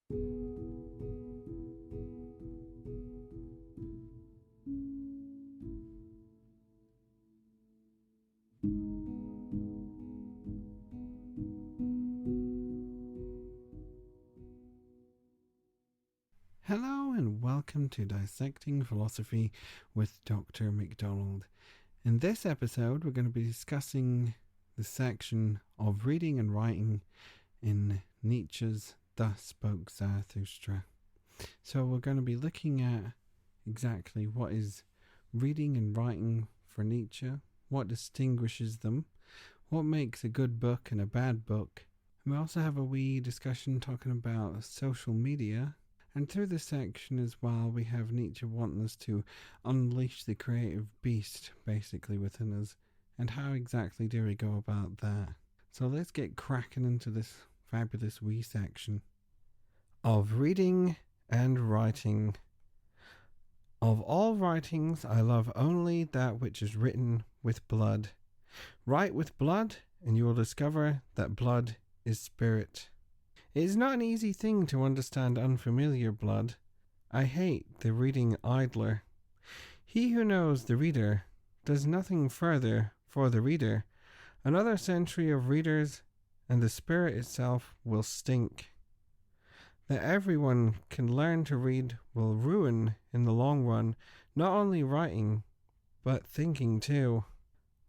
Hello and welcome to Dissecting Philosophy with Dr McDonald. In this episode, we're going to be discussing the section of reading and writing in Nietzsche's Thus Spoke Zarathustra. So we're going to be looking at exactly what is reading and writing for Nietzsche, what distinguishes them, what makes a good book and a bad book. And we also have a wee discussion talking about social media. And through this section as well, we have Nietzsche wanting us to unleash the creative beast, basically, within us. And how exactly do we go about that? So let's get cracking into this fabulous wee section of reading and writing. Of all writings, I love only that which is written with blood. Write with blood, and you will discover that blood is spirit. It is not an easy thing to understand unfamiliar blood. I hate the reading idler. He who knows the reader does nothing further for the reader. Another century of readers, and the spirit itself will stink. That everyone can learn to read will ruin, in the long run, not only writing, but thinking too.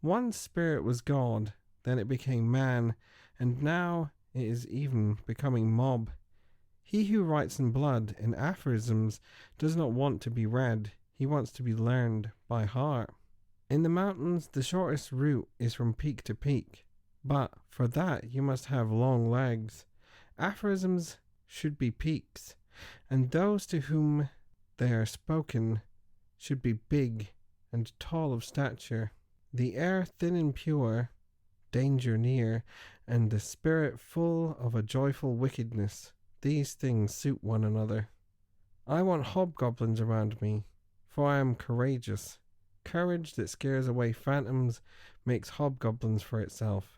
Once spirit was God, then it became man, and now it is even becoming mob. He who writes in blood, in aphorisms, does not want to be read. He wants to be learned by heart. In the mountains, the shortest route is from peak to peak. But for that, you must have long legs. Aphorisms should be peaks, and those to whom they are spoken should be big and tall of stature. The air thin and pure, danger near, and the spirit full of a joyful wickedness. These things suit one another. I want hobgoblins around me, for I am courageous. Courage that scares away phantoms makes hobgoblins for itself.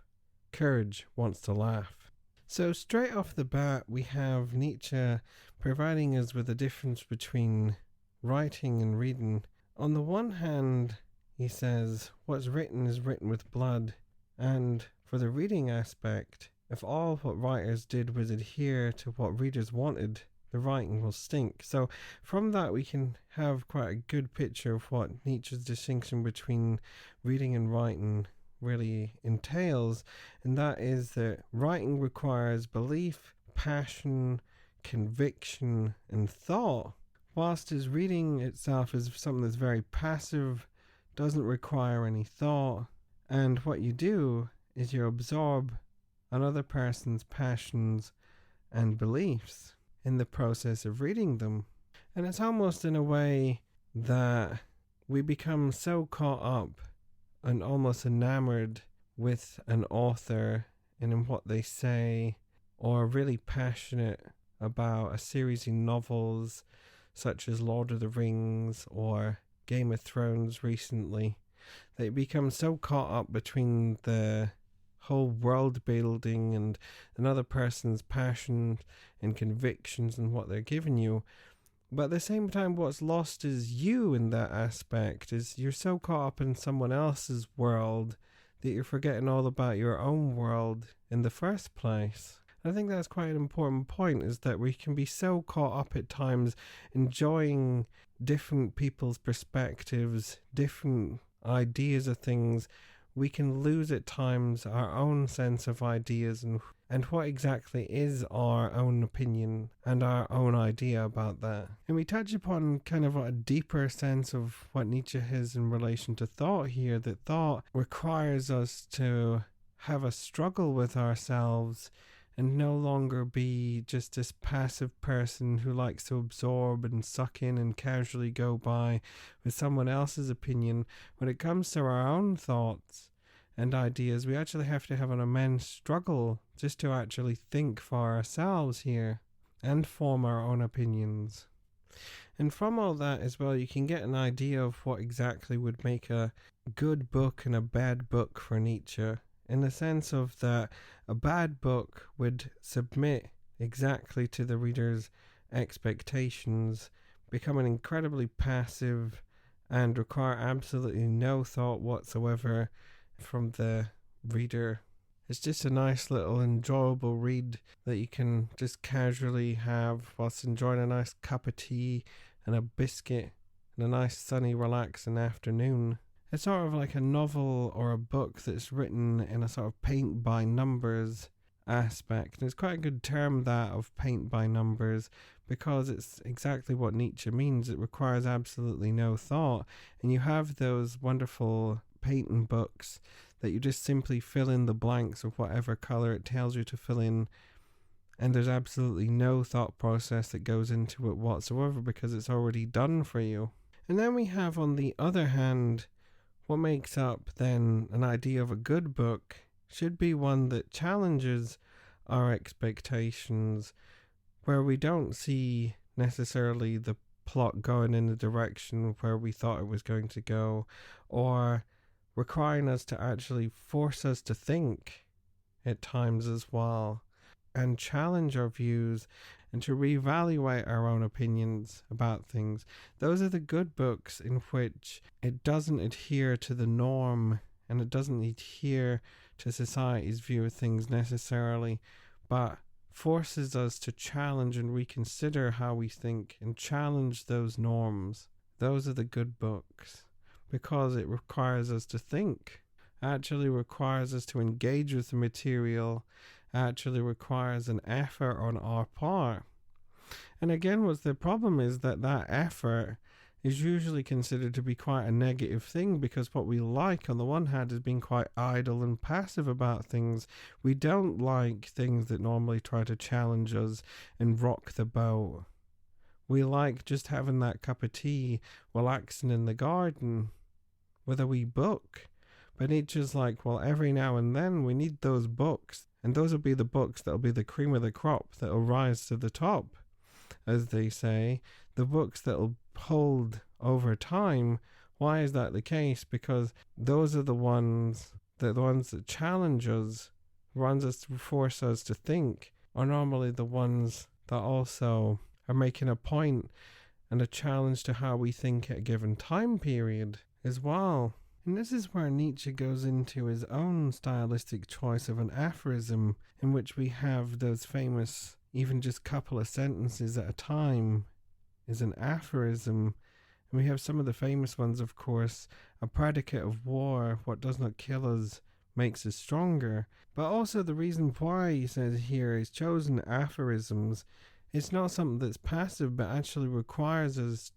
Courage wants to laugh. So straight off the bat, we have Nietzsche providing us with a difference between writing and reading. On the one hand, he says, what's written is written with blood. And for the reading aspect, if all what writers did was adhere to what readers wanted, the writing will stink. So from that we can have quite a good picture of what Nietzsche's distinction between reading and writing really entails, and that is that writing requires belief, passion, conviction, and thought, whilst as reading itself is something that's very passive, doesn't require any thought. And what you do is you absorb another person's passions and beliefs in the process of reading them. And it's almost in a way that we become so caught up and almost enamored with an author and in what they say, or really passionate about a series of novels such as Lord of the Rings or Game of Thrones recently. They become so caught up between the whole world building and another person's passion and convictions and what they're giving you. But at the same time, what's lost is you in that aspect. Is you're so caught up in someone else's world that you're forgetting all about your own world in the first place. I think that's quite an important point, is that we can be so caught up at times enjoying different people's perspectives, different ideas of things. We can lose at times our own sense of ideas and what exactly is our own opinion and our own idea about that. And we touch upon kind of a deeper sense of what Nietzsche has in relation to thought here, that thought requires us to have a struggle with ourselves and no longer be just this passive person who likes to absorb and suck in and casually go by with someone else's opinion. When it comes to our own thoughts and ideas, we actually have to have an immense struggle just to actually think for ourselves here and form our own opinions. And from all that as well, you can get an idea of what exactly would make a good book and a bad book for Nietzsche, in the sense of that a bad book would submit exactly to the reader's expectations, becoming incredibly passive and require absolutely no thought whatsoever from the reader. It's just a nice little enjoyable read that you can just casually have whilst enjoying a nice cup of tea and a biscuit and a nice sunny relaxing afternoon. It's sort of like a novel or a book that's written in a sort of paint by numbers aspect. And it's quite a good term, that of paint by numbers, because it's exactly what Nietzsche means. It requires absolutely no thought. And you have those wonderful painting books that you just simply fill in the blanks of whatever color it tells you to fill in. And there's absolutely no thought process that goes into it whatsoever because it's already done for you. And then we have, on the other hand, what makes up then an idea of a good book should be one that challenges our expectations, where we don't see necessarily the plot going in the direction where we thought it was going to go, or requiring us to actually force us to think at times as well, and challenge our views and to reevaluate our own opinions about things. Those are the good books in which it doesn't adhere to the norm and it doesn't adhere to society's view of things necessarily, but forces us to challenge and reconsider how we think and challenge those norms. Those are the good books, because it requires us to think, actually requires us to engage with the material, actually requires an effort on our part. And again, what the problem is that effort is usually considered to be quite a negative thing, because what we like on the one hand is being quite idle and passive about things. We don't like things that normally try to challenge us and rock the boat. We like just having that cup of tea, relaxing in the garden with a wee book. But Nietzsche's like, well, every now and then we need those books, and those will be the books that'll be the cream of the crop, that'll rise to the top, as they say, the books that'll hold over time. Why is that the case? Because those are the ones that challenge us, the ones that force us to think, are normally the ones that also are making a point and a challenge to how we think at a given time period as well. And this is where Nietzsche goes into his own stylistic choice of an aphorism, in which we have those famous, even just couple of sentences at a time is an aphorism. And we have some of the famous ones, of course: a predicate of war, what does not kill us makes us stronger. But also the reason why he says here he's chosen aphorisms, it's not something that's passive, but actually requires us,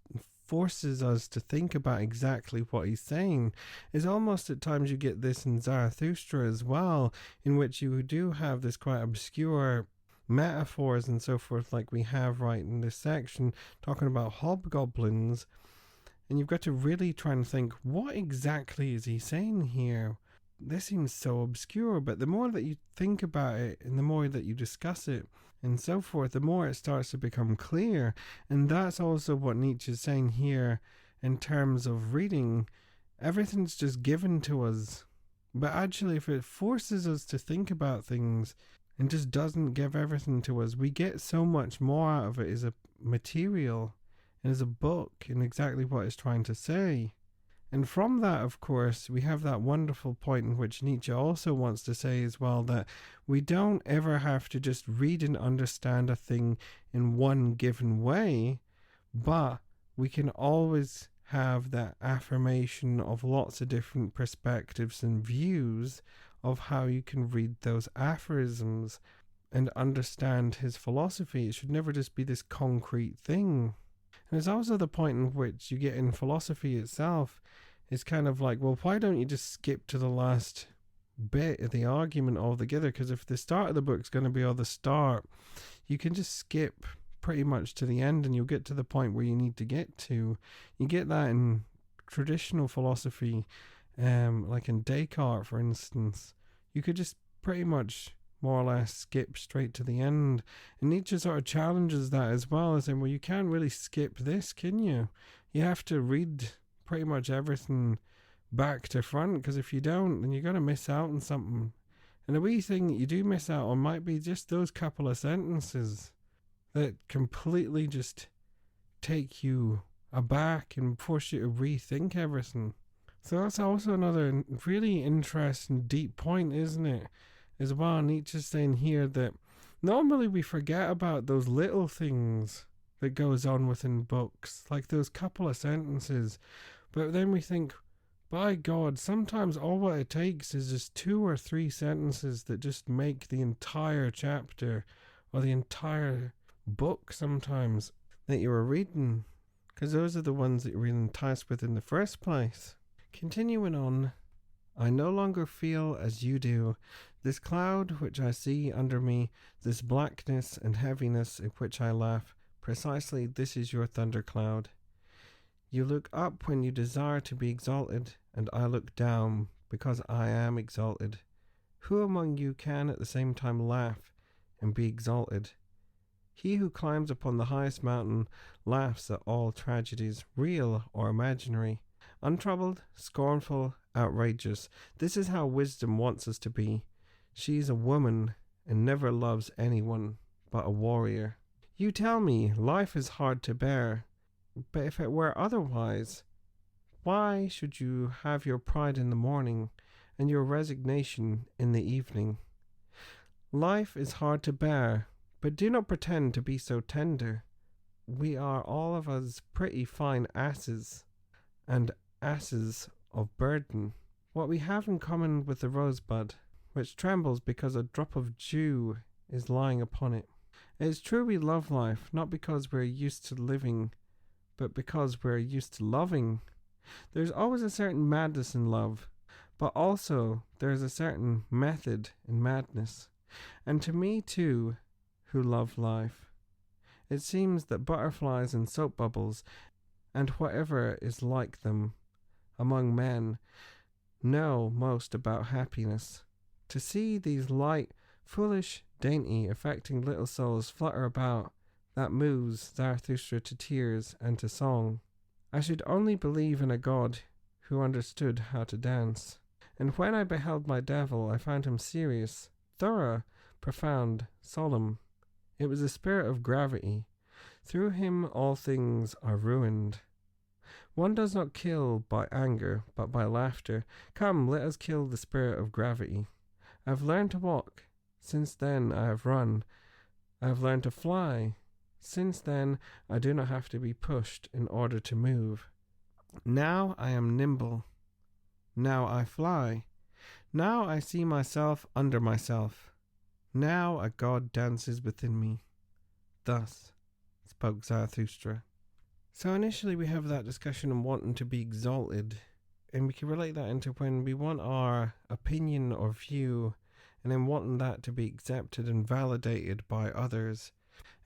forces us to think about exactly what he's saying. Is almost at times you get this in Zarathustra as well, in which you do have this quite obscure metaphors and so forth, like we have right in this section, talking about hobgoblins, and you've got to really try and think, what exactly is he saying here? This seems so obscure, but the more that you think about it and the more that you discuss it and so forth, the more it starts to become clear. And that's also what Nietzsche is saying here in terms of reading. Everything's just given to us, but actually if it forces us to think about things and just doesn't give everything to us, we get so much more out of it as a material and as a book and exactly what it's trying to say. And from that, of course, we have that wonderful point in which Nietzsche also wants to say as well, that we don't ever have to just read and understand a thing in one given way, but we can always have that affirmation of lots of different perspectives and views of how you can read those aphorisms and understand his philosophy. It should never just be this concrete thing. And it's also the point in which you get in philosophy itself. It's kind of like, well, why don't you just skip to the last bit of the argument altogether? Because if the start of the book's going to be all the start, you can just skip pretty much to the end and you'll get to the point where you need to get to. You get that in traditional philosophy, like in Descartes, for instance. You could just pretty much more or less skip straight to the end. And Nietzsche sort of challenges that as well, as saying, well, you can't really skip this, can you? You have to read pretty much everything back to front, because if you don't, then you're going to miss out on something. And a wee thing that you do miss out on might be just those couple of sentences that completely just take you aback and force you to rethink everything. So that's also another really interesting, deep point, isn't it? As well, Nietzsche's saying here that normally we forget about those little things that goes on within books, like those couple of sentences. But then we think, by God, sometimes all what it takes is just 2 or 3 sentences that just make the entire chapter or the entire book sometimes that you were reading, because those are the ones that you're really enticed with in the first place. Continuing on, I no longer feel as you do. This cloud which I see under me, this blackness and heaviness in which I laugh, precisely this is your thundercloud. You look up when you desire to be exalted, and I look down because I am exalted. Who among you can at the same time laugh and be exalted? He who climbs upon the highest mountain laughs at all tragedies, real or imaginary. Untroubled, scornful, outrageous. This is how wisdom wants us to be. She is a woman and never loves anyone but a warrior. You tell me life is hard to bear, but if it were otherwise, why should you have your pride in the morning and your resignation in the evening? Life is hard to bear, but do not pretend to be so tender. We are all of us pretty fine asses, and asses of burden. What we have in common with the rosebud, which trembles because a drop of dew is lying upon it. It is true we love life, not because we're used to living, but because we're used to loving. There's always a certain madness in love, but also there's a certain method in madness. And to me too, who love life, it seems that butterflies and soap bubbles, and whatever is like them among men, know most about happiness. To see these light, foolish, dainty, affecting little souls flutter about, that moves Zarathustra to tears and to song. I should only believe in a God who understood how to dance. And when I beheld my devil, I found him serious, thorough, profound, solemn. It was a spirit of gravity. Through him all things are ruined. One does not kill by anger, but by laughter. Come, let us kill the spirit of gravity. I have learned to walk. Since then I have run. I have learned to fly. Since then I do not have to be pushed in order to move. Now I am nimble. Now I fly. Now I see myself under myself. Now a God dances within me. Thus spoke Zarathustra. So initially we have that discussion on wanting to be exalted, and we can relate that into when we want our opinion or view, and then wanting that to be accepted and validated by others.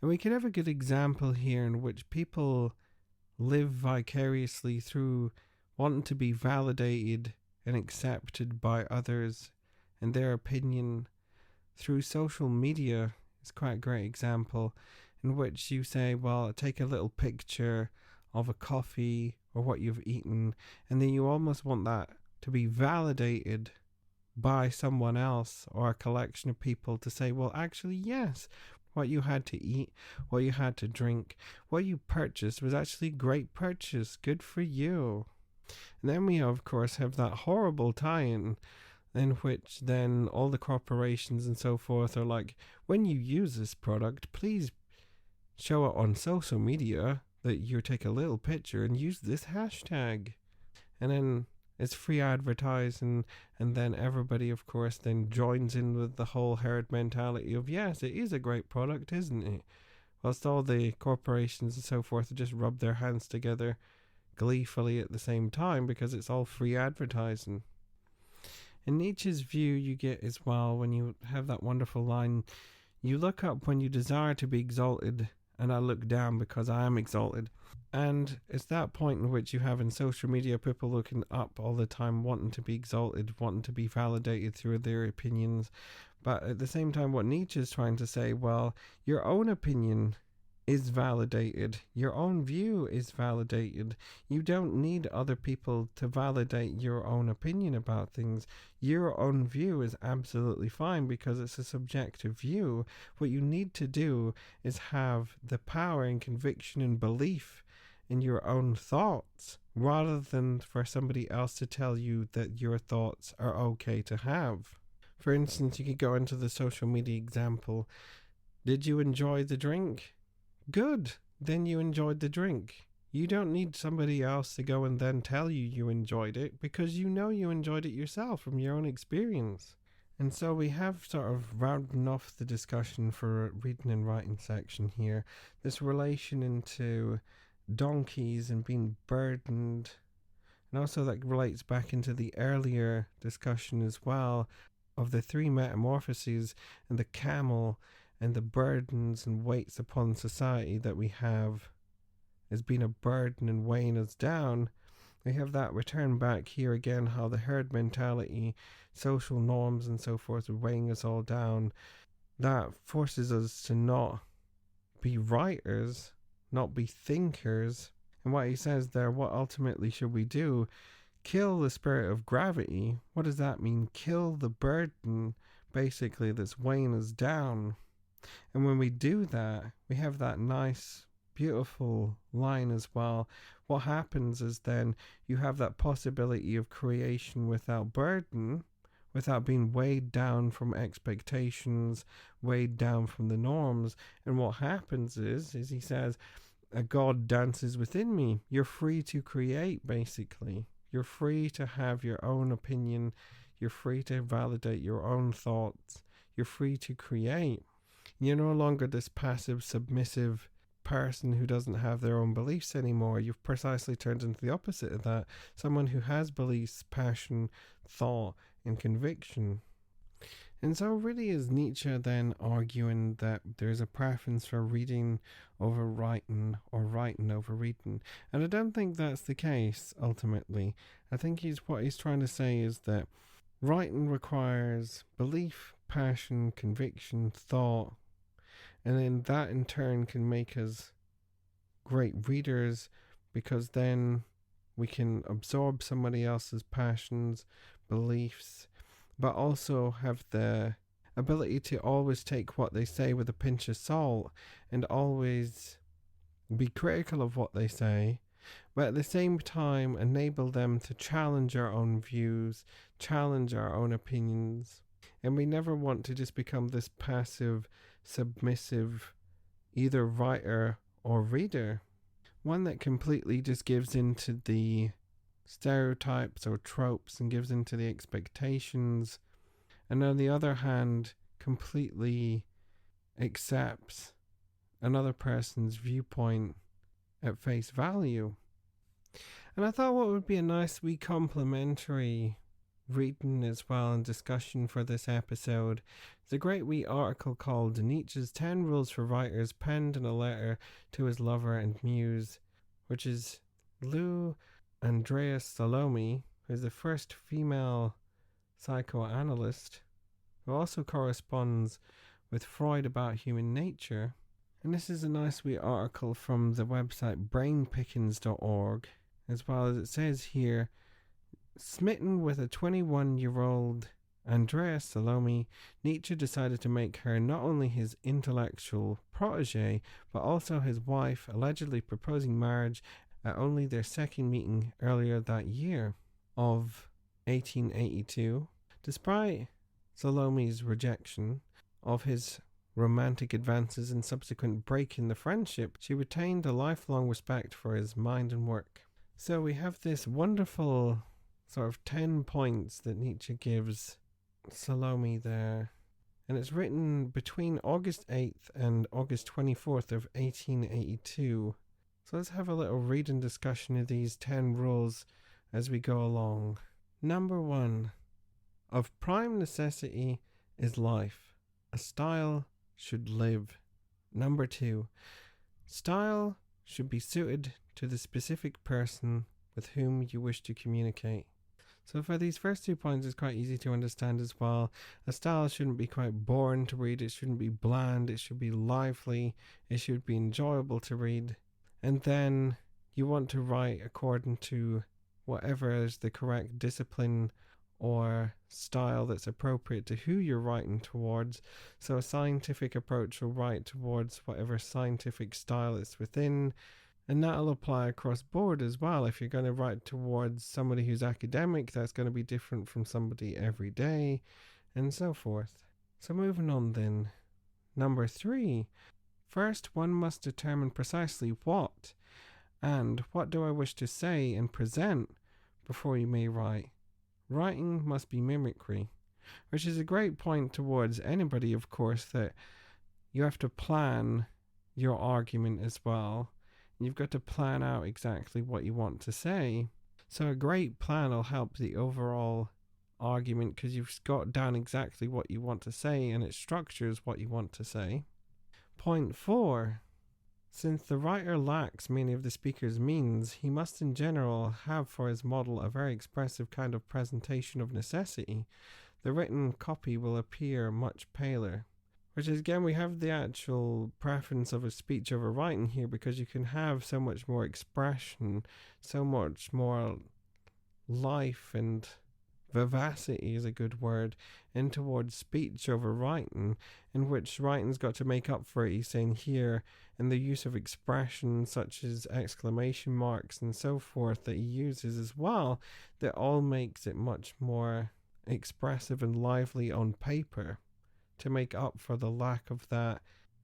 And we could have a good example here in which people live vicariously through wanting to be validated and accepted by others and their opinion through social media. Is quite a great example in which you say, well, take a little picture of a coffee or what you've eaten, and then you almost want that to be validated by someone else or a collection of people to say, well, actually, yes, what you had to eat, what you had to drink, what you purchased was actually a great purchase. Good for you. And then we, of course, have that horrible tie-in in which then all the corporations and so forth are like, when you use this product, please show it on social media that you take a little picture and use this hashtag. And then it's free advertising, and then everybody, of course, then joins in with the whole herd mentality of, yes, it is a great product, isn't it? Whilst all the corporations and so forth just rub their hands together gleefully at the same time because it's all free advertising. In Nietzsche's view, you get as well when you have that wonderful line, you look up when you desire to be exalted, and I look down because I am exalted. And it's that point in which you have in social media people looking up all the time, wanting to be exalted, wanting to be validated through their opinions. But at the same time, what Nietzsche is trying to say, well, your own opinion is validated. Your own view is validated. You don't need other people to validate your own opinion about things. Your own view is absolutely fine because it's a subjective view. What you need to do is have the power and conviction and belief in your own thoughts rather than for somebody else to tell you that your thoughts are okay to have. For instance, you could go into the social media example. Did you enjoy the drink? Good. Then you enjoyed the drink. You don't need somebody else to go and then tell you you enjoyed it because you know you enjoyed it yourself from your own experience. And so we have sort of rounding off the discussion for reading and writing section here. This relation into donkeys and being burdened. And also that relates back into the earlier discussion as well of the three metamorphoses and the camel and the burdens and weights upon society that we have as being a burden and weighing us down. We have that return back here again, how the herd mentality, social norms and so forth are weighing us all down. That forces us to not be writers, not be thinkers. And what he says there, what ultimately should we do? Kill the spirit of gravity. What does that mean? Kill the burden, basically, that's weighing us down. And when we do that, we have that nice, beautiful line as well. What happens is then you have that possibility of creation without burden, without being weighed down from expectations, weighed down from the norms. And what happens is he says, a God dances within me. You're free to create, basically. You're free to have your own opinion. You're free to validate your own thoughts. You're free to create. You're no longer this passive, submissive person who doesn't have their own beliefs anymore. You've precisely turned into the opposite of that. Someone who has beliefs, passion, thought, and conviction. And so really is Nietzsche then arguing that there's a preference for reading over writing or writing over reading. And I don't think that's the case, ultimately. I think what he's trying to say is that writing requires belief, passion, conviction, thought, and then that in turn can make us great readers because then we can absorb somebody else's passions, beliefs, but also have the ability to always take what they say with a pinch of salt and always be critical of what they say, but at the same time enable them to challenge our own views, challenge our own opinions. And we never want to just become this passive, submissive, either writer or reader. One that completely just gives into the stereotypes or tropes and gives into the expectations. And on the other hand, completely accepts another person's viewpoint at face value. And I thought what would be a nice wee complimentary reading as well and discussion for this episode is a great wee article called Nietzsche's 10 Rules for Writers, penned in a letter to his lover and muse, which is Lou Andreas Salome, who is the first female psychoanalyst who also corresponds with Freud about human nature. And this is a nice wee article from the website brainpickings.org, as well as it says here, smitten with a 21-year-old Andrea Salome, Nietzsche decided to make her not only his intellectual protege, but also his wife, allegedly proposing marriage at only their second meeting earlier that year of 1882. Despite Salome's rejection of his romantic advances and subsequent break in the friendship, she retained a lifelong respect for his mind and work. So we have this wonderful sort of 10 points that Nietzsche gives Salome there. And it's written between August 8th and August 24th of 1882. So let's have a little reading discussion of these 10 rules as we go along. Number 1. Of prime necessity is life. A style should live. Number 2. Style should be suited to the specific person with whom you wish to communicate. So for these first 2 points, it's quite easy to understand as well. A style shouldn't be quite boring to read. It shouldn't be bland. It should be lively. It should be enjoyable to read. And then you want to write according to whatever is the correct discipline or style that's appropriate to who you're writing towards. So a scientific approach will write towards whatever scientific style it's within. And that'll apply across board as well. If you're going to write towards somebody who's academic, that's going to be different from somebody everyday, and so forth. So moving on then. Number 3. First, one must determine precisely what and what do I wish to say and present before you may write. Writing must be mimicry, which is a great point towards anybody, of course, that you have to plan your argument as well. You've got to plan out exactly what you want to say. So a great plan will help the overall argument because you've got down exactly what you want to say and it structures what you want to say. Point 4. Since the writer lacks many of the speaker's means, he must in general have for his model a very expressive kind of presentation of necessity. The written copy will appear much paler. Which is, again, we have the actual preference of a speech over writing here because you can have so much more expression, so much more life and vivacity is a good word, in towards speech over writing, in which writing's got to make up for it. He's saying here, in the use of expressions such as exclamation marks and so forth that he uses as well, that all makes it much more expressive and lively on paper, to make up for the lack of that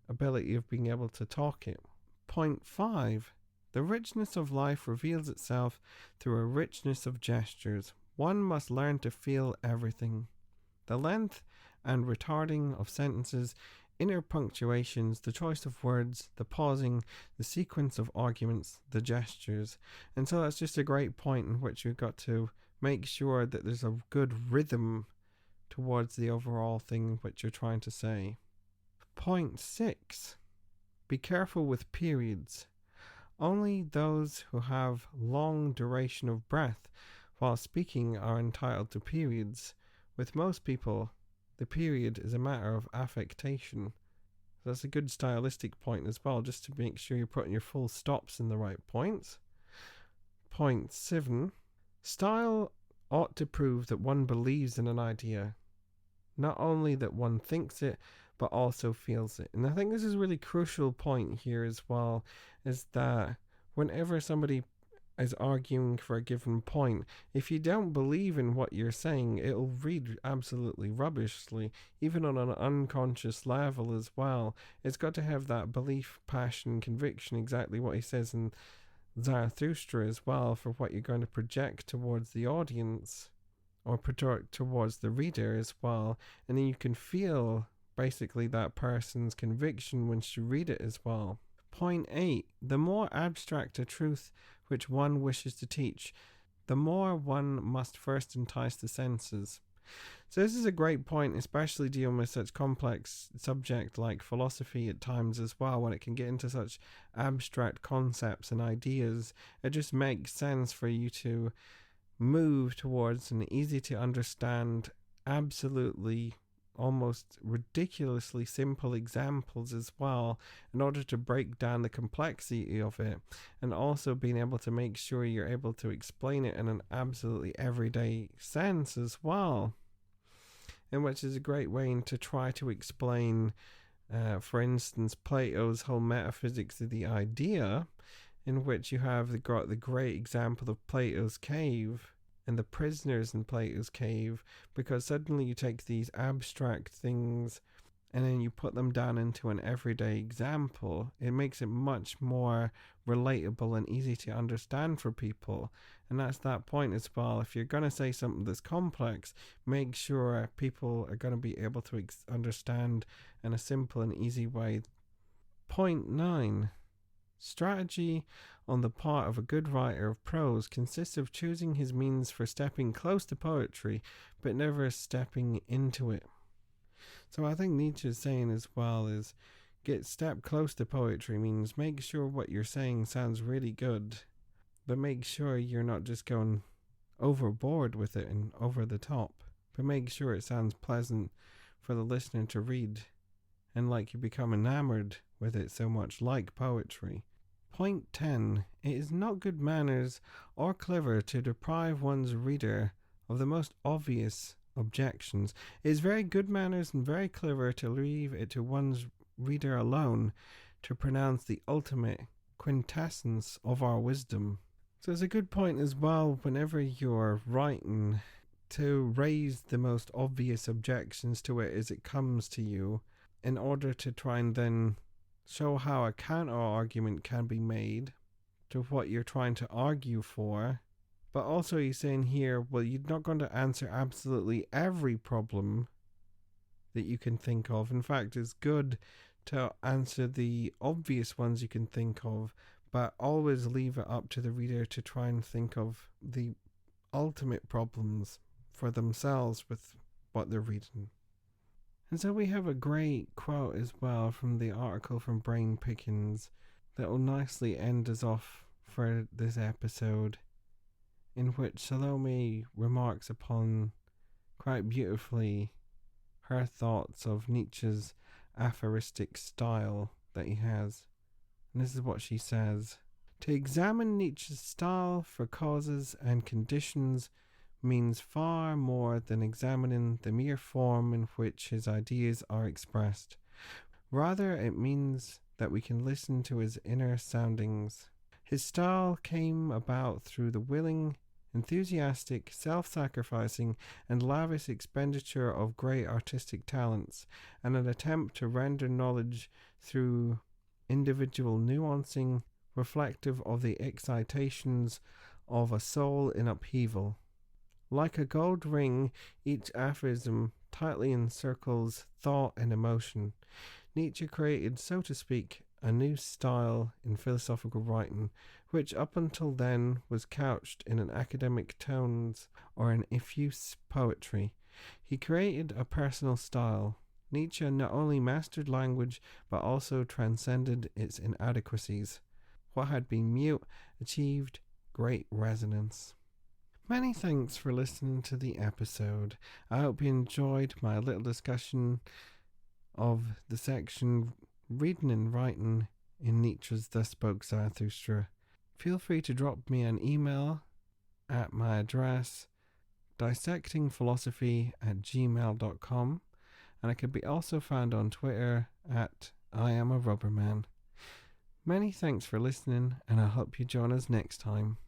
ability of being able to talk it. Point 5. The richness of life reveals itself through a richness of gestures. One must learn to feel everything. The length and retarding of sentences, inner punctuations, the choice of words, the pausing, the sequence of arguments, the gestures. And so that's just a great point in which you've got to make sure that there's a good rhythm towards the overall thing which you're trying to say. Point 6. Be careful with periods. Only those who have long duration of breath while speaking are entitled to periods. With most people, the period is a matter of affectation. So that's a good stylistic point as well, just to make sure you're putting your full stops in the right points. Point 7. Style ought to prove that one believes in an idea. Not only that one thinks it, but also feels it. And I think this is a really crucial point here as well, is that whenever somebody is arguing for a given point, if you don't believe in what you're saying, it'll read absolutely rubbishly, even on an unconscious level as well. It's got to have that belief, passion, conviction, exactly what he says in Zarathustra as well, for what you're going to project towards the audience or project towards the reader as well. And then you can feel basically that person's conviction once you read it as well. Point 8. The more abstract a truth which one wishes to teach, the more one must first entice the senses. So this is a great point, especially dealing with such complex subject like philosophy at times as well, when it can get into such abstract concepts and ideas. It just makes sense for you to move towards an easy to understand, absolutely almost ridiculously simple examples as well, in order to break down the complexity of it, and also being able to make sure you're able to explain it in an absolutely everyday sense as well, in which is a great way to try to explain for instance Plato's whole metaphysics of the idea, in which you have the great example of Plato's cave and the prisoners in Plato's cave, because suddenly you take these abstract things and then you put them down into an everyday example. It makes it much more relatable and easy to understand for people. And that's that point as well. If you're going to say something that's complex, make sure people are going to be able to understand in a simple and easy way. Point 9. Strategy on the part of a good writer of prose consists of choosing his means for stepping close to poetry, but never stepping into it. So I think Nietzsche is saying as well is step close to poetry means make sure what you're saying sounds really good, but make sure you're not just going overboard with it and over the top, but make sure it sounds pleasant for the listener to read and like you become enamored with it so much, like poetry. Point 10. It is not good manners or clever to deprive one's reader of the most obvious objections. It is very good manners and very clever to leave it to one's reader alone to pronounce the ultimate quintessence of our wisdom. So it's a good point as well, whenever you're writing, to raise the most obvious objections to it as it comes to you, in order to try and then show how a counter argument can be made to what you're trying to argue for. But also he's saying here, well, you're not going to answer absolutely every problem that you can think of. In fact, it's good to answer the obvious ones you can think of, but always leave it up to the reader to try and think of the ultimate problems for themselves with what they're reading. And so we have a great quote as well from the article from Brain Pickings that will nicely end us off for this episode, in which Salome remarks upon quite beautifully her thoughts of Nietzsche's aphoristic style that he has. And this is what she says: to examine Nietzsche's style for causes and conditions means far more than examining the mere form in which his ideas are expressed. Rather, it means that we can listen to his inner soundings. His style came about through the willing, enthusiastic, self-sacrificing, and lavish expenditure of great artistic talents, and an attempt to render knowledge through individual nuancing reflective of the excitations of a soul in upheaval. Like a gold ring, each aphorism tightly encircles thought and emotion. Nietzsche created, so to speak, a new style in philosophical writing, which up until then was couched in an academic tones or an effuse poetry. He created a personal style. Nietzsche not only mastered language, but also transcended its inadequacies. What had been mute achieved great resonance. Many thanks for listening to the episode. I hope you enjoyed my little discussion of the section Reading and Writing in Nietzsche's Thus Spoke Zarathustra. Feel free to drop me an email at my address dissectingphilosophy@gmail.com, and I can be also found on Twitter at IamARubberman. Many thanks for listening, and I hope you join us next time.